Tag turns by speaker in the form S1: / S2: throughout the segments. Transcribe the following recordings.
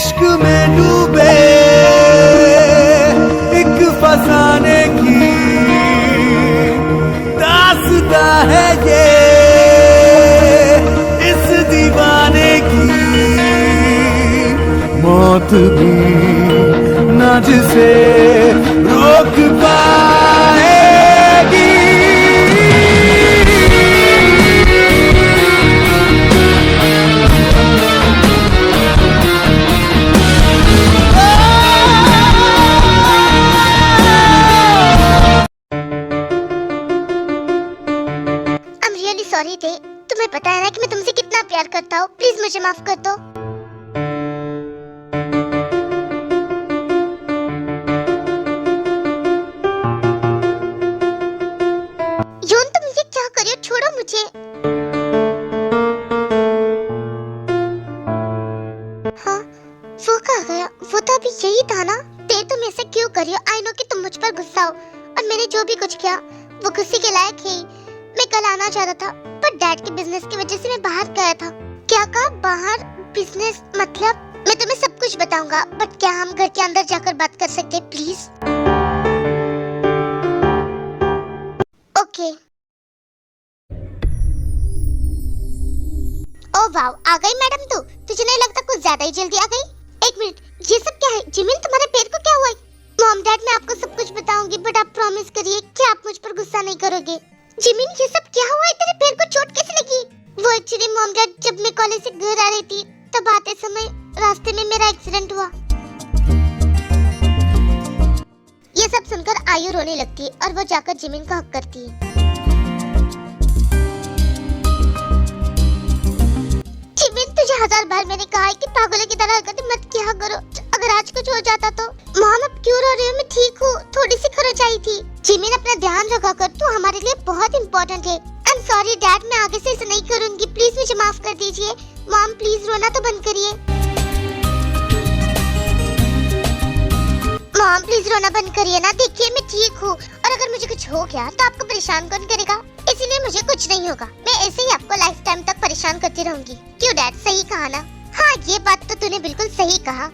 S1: इश्क में डूबे एक फसाने की दास्ता है ये इस दीवाने की। मौत भी ना जिसे रोक पाएगी।
S2: सॉरी थे, तुम्हें पता है ना कि मैं तुमसे कितना प्यार करता हूँ। प्लीज मुझे माफ कर दो। यून तुम ये क्या कर रहे हो? छोड़ो मुझे। हाँ, वो कहाँ गया? वो तो अभी यही था ना। ते तुम ऐसा क्यों कर रही हो? आई नो कि तुम मुझ पर गुस्सा हो और मैंने जो भी कुछ किया वो गुस्से के लायक है। मैं कल आना चाहता था पर डैड के बिजनेस की वजह से मैं बाहर गया था। क्या कहा? बाहर बिजनेस मतलब? मैं तुम्हें सब कुछ बताऊंगा, बट क्या हम घर के अंदर जाकर बात कर सकते हैं प्लीज? ओके। ओ वाओ, आ गई मैडम तू? तुझे नहीं लगता कुछ ज्यादा ही जल्दी आ गई? एक मिनट, ये सब क्या है? जिमिन, तुम्हारे पैर को क्या हुआ है? मॉम डैड, मैं आपको सब कुछ बताऊंगी, बट आप प्रॉमिस करिए कि आप मुझ पर गुस्सा नहीं करोगे। जिमिन, ये सब क्या हुआ है? तेरे पैर को चोट कैसे लगी? वो एक्चुअली मॉम डैड, जब मैं कॉलेज से घर आ रही थी तब आते समय रास्ते में मेरा एक्सीडेंट हुआ। ये सब सुनकर आयु रोने लगती है और वो जाकर जिमिन का हक करती है। जिमिन, तुझे 1000 बार मैंने कहा है कि पागलों की तरह हरकतें मत किया करो। अगर आज कुछ हो जाता तो। मॉम, अब क्यों रो रही हो? मैं ठीक हूँ, थोड़ी सी खरोच आई थी। जिमिन, अपना ध्यान रखा कर, तू हमारे लिए बहुत इम्पोर्टेंट है। आई एम सॉरी डैड, मैं आगे से ऐसा नहीं करूंगी। प्लीज मुझे माफ कर दीजिए। मॉम, प्लीज रोना तो बंद करिए। मॉम, प्लीज रोना बंद करिए ना। देखिए मैं ठीक हूँ और अगर मुझे कुछ हो गया तो आपको परेशान कौन करेगा? इसीलिए मुझे कुछ नहीं होगा। मैं ऐसे ही आपको लाइफ टाइम तक परेशान करती रहूंगी। क्यों डैड, सही कहा ना? हाँ, ये बात तो तूने बिल्कुल सही कहा।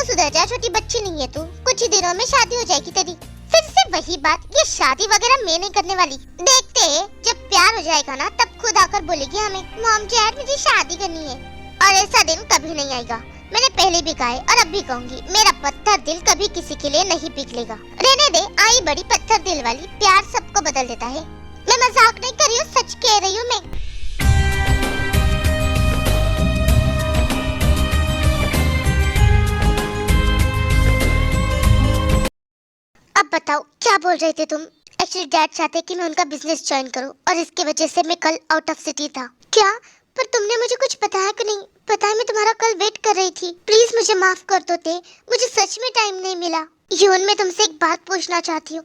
S2: सुधर जा, छोटी बच्ची नहीं है तू। कुछ ही दिनों में शादी हो जाएगी तेरी। फिर से वही बात, ये शादी वगैरह मैं नहीं करने वाली। देखते हैं, जब प्यार हो जाएगा ना तब खुद आकर बोलेगी हमें, मॉम डैड मुझे शादी करनी है। और ऐसा दिन कभी नहीं आएगा। मैंने पहले भी कहा है और अब भी कहूंगी, मेरा पत्थर दिल कभी किसी के लिए नहीं पिघलेगा। रहने दे, आई बड़ी पत्थर दिल वाली। प्यार सबको बदल देता है। मैं मजाक नहीं कर रही हूँ, सच कह रही हूँ मैं। अब बताओ, क्या बोल रहे थे तुम? एक्चुअली डैड चाहते कि मैं उनका बिजनेस ज्वाइन करूं और इसकी वजह से मैं कल आउट ऑफ सिटी था। क्या? पर तुमने मुझे कुछ बताया कि नहीं? पता है मैं तुम्हारा कल वेट कर रही थी। प्लीज मुझे माफ कर दो ते, मुझे सच में टाइम नहीं मिला। यून, मैं तुमसे एक बात पूछना चाहती हूँ।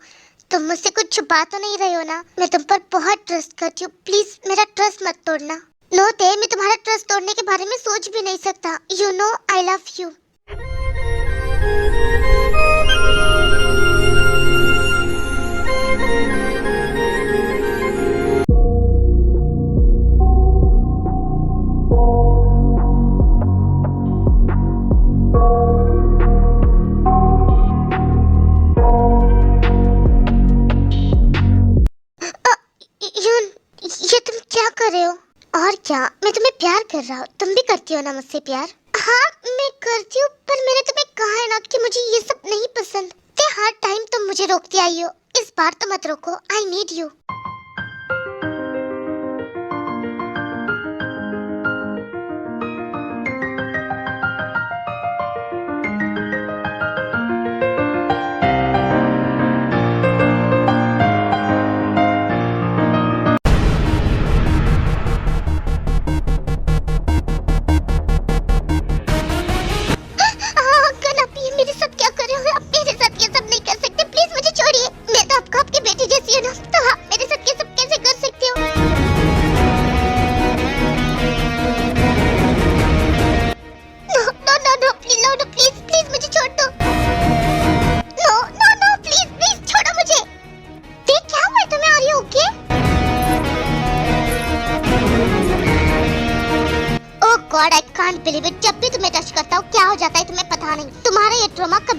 S2: तुम मुझसे कुछ छुपा तो नहीं रहे हो ना? मैं तुम पर बहुत ट्रस्ट करती हूँ, प्लीज मेरा ट्रस्ट मत तोड़ना। नो ते, मैं तुम्हारा ट्रस्ट तोड़ने के बारे में सोच भी नहीं सकता। You know I love you. और क्या, मैं तुम्हें प्यार कर रहा हूँ। तुम भी करती हो ना मुझसे प्यार? हाँ, मैं करती हूँ, पर मैंने तुम्हें कहा है ना कि मुझे ये सब नहीं पसंद। हर टाइम तुम मुझे रोकती आई हो। इस बार तो मत रोको। I need you. मेरे साथ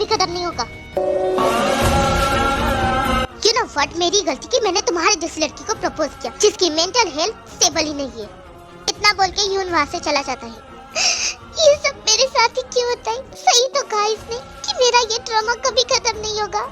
S2: कभी खत्म नहीं होगा। You know what? मेरी गलती कि मैंने तुम्हारी जैसी लड़की को प्रपोज किया जिसकी मेंटल हेल्थ स्टेबल ही नहीं है। इतना बोल के यून वहाँ से चला जाता है। ये सब मेरे साथ ही क्यों होता है? सही तो कहा इसने कि मेरा ये ड्रामा कभी खत्म नहीं होगा।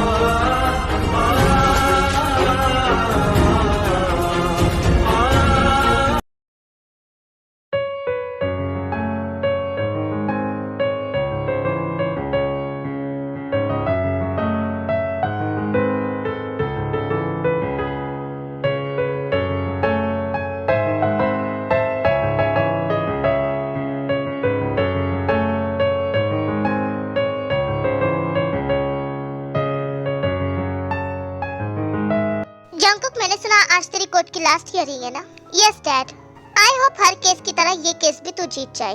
S2: जंगकुक, मैंने सुना आज तेरी कोर्ट की लास्ट हियरिंग है ना? Yes dad. I hope her case की तरह ये केस भी तू जीत जाए।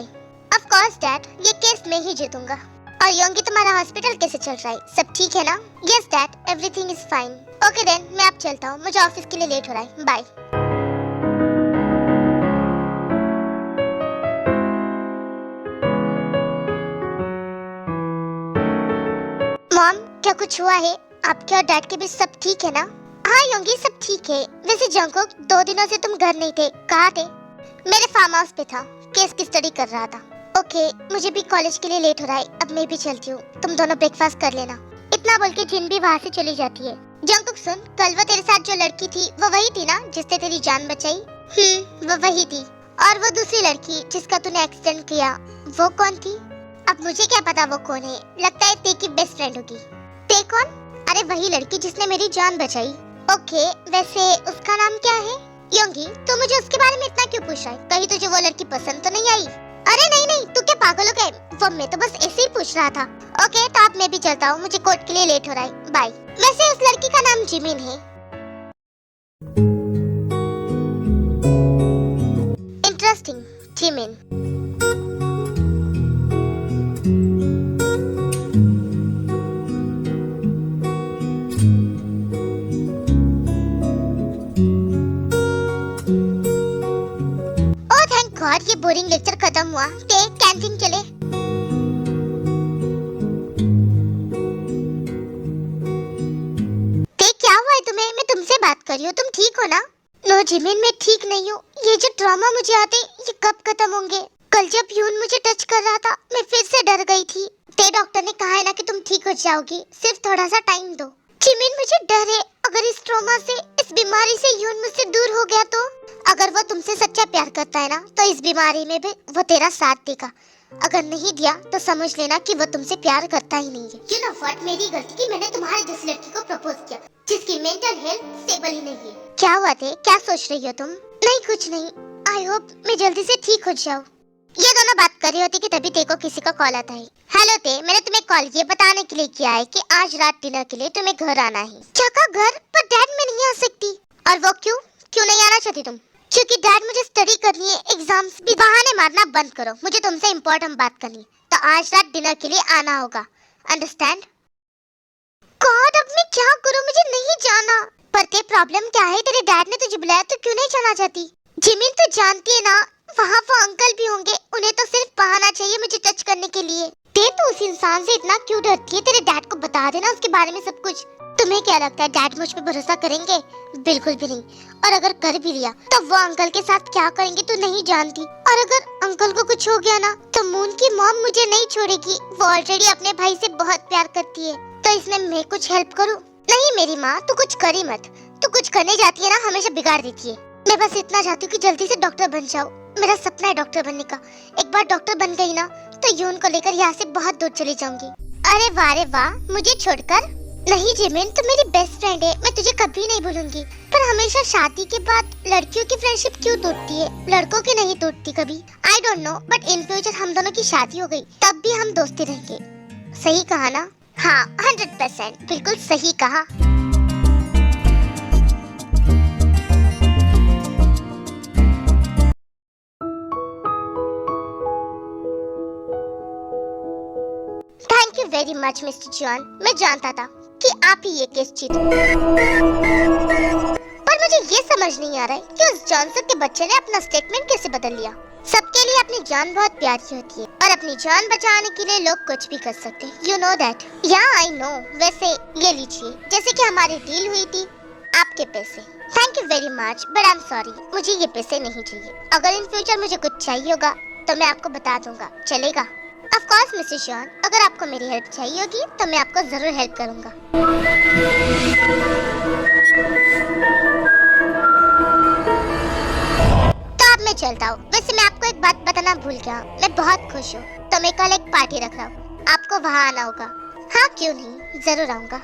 S2: ऑफ कोर्स डैड, ये केस मैं ही जीतूंगा। और योंगी, तुम्हारा हॉस्पिटल कैसे चल रहा है? सब ठीक है ना? Yes dad, everything is fine. Okay then, मैं अब चलता हूँ, मुझे ऑफिस के लिए लेट हो रहा है। बाय। मॉम, क्या कुछ हुआ है? आपके और डैड के बीच सब ठीक है ना? हाँ योंगी, सब ठीक है। वैसे जंगकुक, 2 दिनों से तुम घर नहीं थे, कहाँ थे? मेरे फार्म हाउस पे था, केस की स्टडी कर रहा था। ओके, मुझे भी कॉलेज के लिए लेट हो रहा है, अब मैं भी चलती हूँ। तुम दोनों ब्रेकफास्ट कर लेना। इतना बोल के जिन भी वहाँ से चली जाती है। जंगकुक सुन, कल वो तेरे साथ जो लड़की थी वो वही थी ना जिसने तेरी जान बचाई? वो वही थी। और वो दूसरी लड़की जिसका तूने एक्सीडेंट किया, वो कौन थी? अब मुझे क्या पता वो कौन है, लगता है ते की बेस्ट फ्रेंड होगी। ते कौन? अरे वही लड़की जिसने मेरी जान बचाई। ओके, वैसे उसका नाम क्या है? योंगी, तू मुझे उसके बारे में इतना क्यों पूछ रहा है? कहीं तुझे वो लड़की पसंद तो नहीं आई? अरे नहीं नहीं, तू क्या पागल हो गया? वो मैं तो बस ऐसे ही पूछ रहा था। ओके, तो अब मैं भी चलता हूँ, मुझे कोर्ट के लिए लेट हो रहा है। बाय। वैसे उस लड़की का नाम जिमिन है। Interesting, Jimin. और ये बोरिंग लेक्चर खत्म हुआ, ते कैंटीन चले। ते क्या हुआ है तुम्हें? मैं तुमसे बात कर रही हूँ, तुम ठीक हो ना? नो जिमिन, मैं ठीक नहीं हूँ। ये जो ड्रामा मुझे आते ये कब खत्म होंगे? कल जब यून मुझे टच कर रहा था, मैं फिर से डर गई थी। ते डॉक्टर ने कहा है ना कि तुम ठीक हो जाओगी, सिर्फ थोड़ा सा टाइम दो। जिमिन, मुझे डर है, अगर इस ट्रॉमा से, इस बीमारी से यून मुझसे दूर हो गया तो? अगर वो तुमसे सच्चा प्यार करता है ना, तो इस बीमारी में भी वो तेरा साथ देगा। अगर नहीं दिया तो समझ लेना कि वो तुमसे प्यार करता ही नहीं है। You know what? मेरी गलती कि मैंने तुम्हारी जैसी लड़की को प्रपोज किया जिसकी मेंटल हेल्थ स्टेबल ही नहीं है। क्या हुआ थे? क्या सोच रही हो तुम? नहीं कुछ नहीं। आई होप मैं जल्दी से ठीक हो जाऊँ। ये दोनों बात कर रही होती कि तभी तेको किसी का कॉल आता है। हेलो ते, मैंने तुम्हें कॉल ये बताने के लिए किया है कि आज रात डिनर के लिए तुम्हें घर आना है। क्या का घर? पर डैड मैं नहीं आ सकती। और वो क्यों? क्यों नहीं आना चाहती तुम? क्योंकि डैड मुझे स्टडी करनी है, एग्जाम्स भी। बहाने मारना बंद करो, मुझे तुमसे इम्पोर्टेंट बात करनी है, तो आज रात डिनर के लिए आना होगा। अंडरस्टैंड? गॉड, अब मैं क्या करूं? मुझे नहीं जाना। पर ते प्रॉब्लम क्या है? तेरे डैड ने तुझे बुलाया तो क्यों नहीं जाना चाहती? जिमिन, तो जानती है ना वहाँ वो अंकल भी होंगे, उन्हें तो सिर्फ बहाना चाहिए मुझे टच करने के लिए। ते तो उस इंसान से इतना क्यों डरती है? तेरे डैड को बता देना उसके बारे में सब कुछ। तुम्हें क्या लगता है डैड मुझ पे भरोसा करेंगे? बिल्कुल भी नहीं। और अगर कर भी लिया तो वो अंकल के साथ क्या करेंगे तू नहीं जानती। और अगर अंकल को कुछ हो गया ना तो मून की मॉम मुझे नहीं छोड़ेगी। वो ऑलरेडी अपने भाई से बहुत प्यार करती है, तो इसमें मैं कुछ हेल्प करूँ? नहीं मेरी माँ, तू कुछ करी मत। तू कुछ करने जाती है ना हमेशा बिगाड़ देती है। मैं बस इतना चाहती हूँ कि जल्दी से डॉक्टर बन जाओ। मेरा सपना है डॉक्टर बनने का। एक बार डॉक्टर बन गई ना तो यून को लेकर यहाँ से बहुत दूर चली जाऊंगी। अरे वाह रे वाह, मुझे छोड़कर? नहीं जिमिन, तू मेरी बेस्ट फ्रेंड है, मैं तुझे कभी नहीं भूलूंगी। पर हमेशा शादी के बाद लड़कियों की फ्रेंडशिप क्यों टूटती है, लड़कों की नहीं टूटती कभी? I don't know, but in future हम दोनों की शादी हो गई तब भी हम दोस्ती रहेंगे। सही कहा ना? हाँ 100%, बिल्कुल सही कहा। Thank you very much mister John. मैं जानता था कि आप ही ये केस जीतोगे। पर मुझे ये समझ नहीं आ रहा है कि उस जॉनसन के बच्चे ने अपना स्टेटमेंट कैसे बदल लिया। सबके लिए अपनी जान बहुत प्यारी होती है और अपनी जान बचाने के लिए लोग कुछ भी कर सकते हैं। You know that. या आई नो। वैसे ये लीजिए, जैसे कि हमारी डील हुई थी, आपके पैसे। Thank you very much, but I am sorry, मुझे ये पैसे नहीं चाहिए। अगर इन फ्यूचर मुझे कुछ चाहिए होगा तो मैं आपको बता दूंगा, चलेगा? ऑफ कोर्स मिसेस जॉन, अगर आपको मेरी हेल्प चाहिए होगी तो मैं आपको जरूर हेल्प करूंगा। तो अब मैं चलता हूँ। वैसे मैं आपको एक बात बताना भूल गया, मैं बहुत खुश हूँ, तो मैं कल एक पार्टी रख रहा हूँ, आपको वहाँ आना होगा। हाँ क्यों नहीं, जरूर आऊंगा।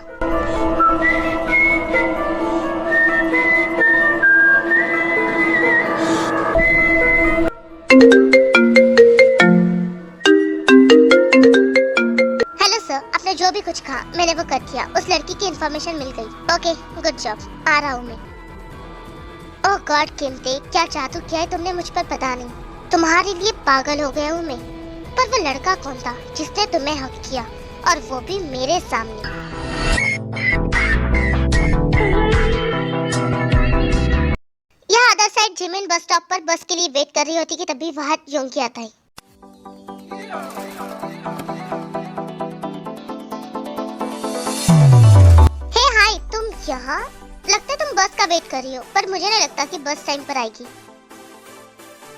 S2: हेलो सर, आपने जो भी कुछ कहा मैंने वो कर दिया। उस लड़की की इंफॉर्मेशन मिल गई। ओके गुड जॉब, आ रहा हूँ मैं। ओह गॉड किमते, क्या जादू किया है तुमने मुझ पर पता नहीं। तुम्हारे लिए पागल हो गया हूँ मैं। पर वो लड़का कौन था जिसने तुम्हें हक किया, और वो भी मेरे सामने? यह other side Jimin bus stop पर बस के लिए वेट कर रही होती कि तभी वहाँ योंगी आता है। हे हाय, तुम यहाँ? लगता है तुम बस का वेट कर रही हो, पर मुझे नहीं लगता कि बस टाइम पर आएगी।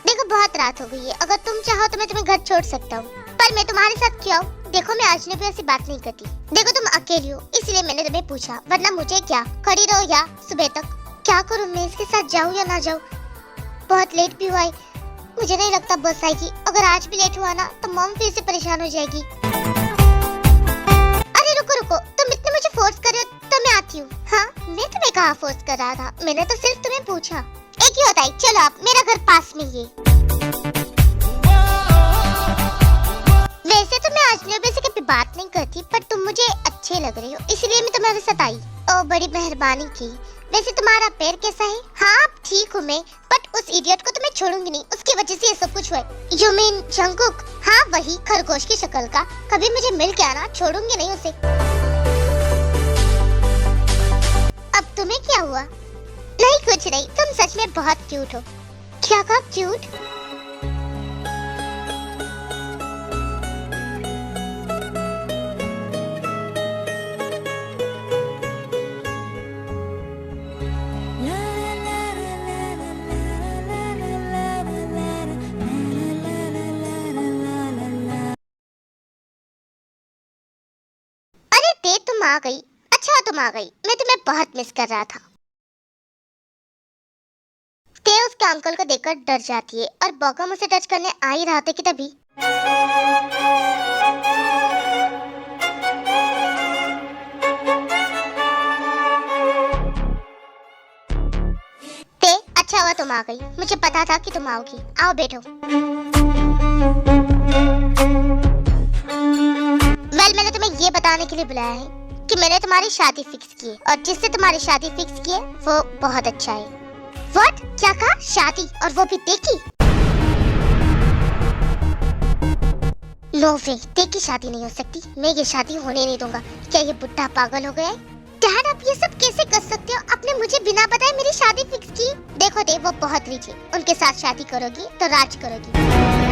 S2: देखो बहुत रात हो गई है, अगर तुम चाहो तो मैं तुम्हें घर छोड़ सकता हूँ, पर मैं तुम्हारे साथ क्यों आऊँ? देखो मैं अजनबी से बात नहीं करती। देखो तुम अकेली हो इसलिए मैंने तुम्हें पूछा, वरना मुझे क्या, खड़ी रहो या सुबह तक। क्या करूँ मैं, इसके साथ जाऊँ या ना जाऊँ? बहुत लेट भी हुआ है, मुझे नहीं लगता बस आएगी। अगर आज भी लेट हुआ ना तो मॉम फिर से परेशान हो जाएगी। अरे रुको रुको, तुम इतने मुझे फोर्स कर रहे हो तो मैं आती हूँ। हाँ मैं तुम्हें कहाँ फोर्स कर रहा था, मैंने तो सिर्फ तुम्हें पूछा। एक ही होता है, चलो आप, मेरा घर पास में ही है। वैसे तो मैं अजनबी से कभी बात नहीं करती, पर तुम मुझे अच्छे लग रही हो इसलिए मैं तुम्हारे साथ आई। ओ बड़ी मेहरबानी की। वैसे तुम्हारा पैर कैसा है? हाँ ठीक हूँ मैं, बट उस इडियट को तो मैं छोड़ूंगी नहीं, उसकी वजह से ये सब कुछ हुआ है। You mean Jungkook? हाँ वही, खरगोश की शक्ल का। कभी मुझे मिल के आना, छोड़ूंगी नहीं उसे। अब तुम्हें क्या हुआ? नहीं कुछ नहीं, तुम सच में बहुत क्यूट हो। क्या कहा क्यूट? तुम आ गई? अच्छा तुम आ गई, मैं तुम्हें बहुत मिस कर रहा था। ते उसके अंकल को देखकर डर जाती है और बॉगम उसे टच करने आ ही रहा था कि तभी ते, अच्छा हुआ तुम आ गई, मुझे पता था कि तुम आओगी। आओ बैठो। मैंने तुम्हें ये बताने के लिए बुलाया है कि मैंने तुम्हारी शादी फिक्स की है, और जिससे तुम्हारी शादी फिक्स की है वो बहुत अच्छा है। व्हाट? क्या कहा? शादी? और वो भी देखी? नो वे, देखी शादी नहीं हो सकती, मैं ये शादी होने नहीं दूंगा। क्या ये बुढ़ा पागल हो गया है? डैड आप ये सब कैसे कर सकते हो? आपने मुझे बिना बताए मेरी शादी फिक्स की। देखो दे, वो बहुत रिच है, उनके साथ शादी करोगी तो राज करोगी।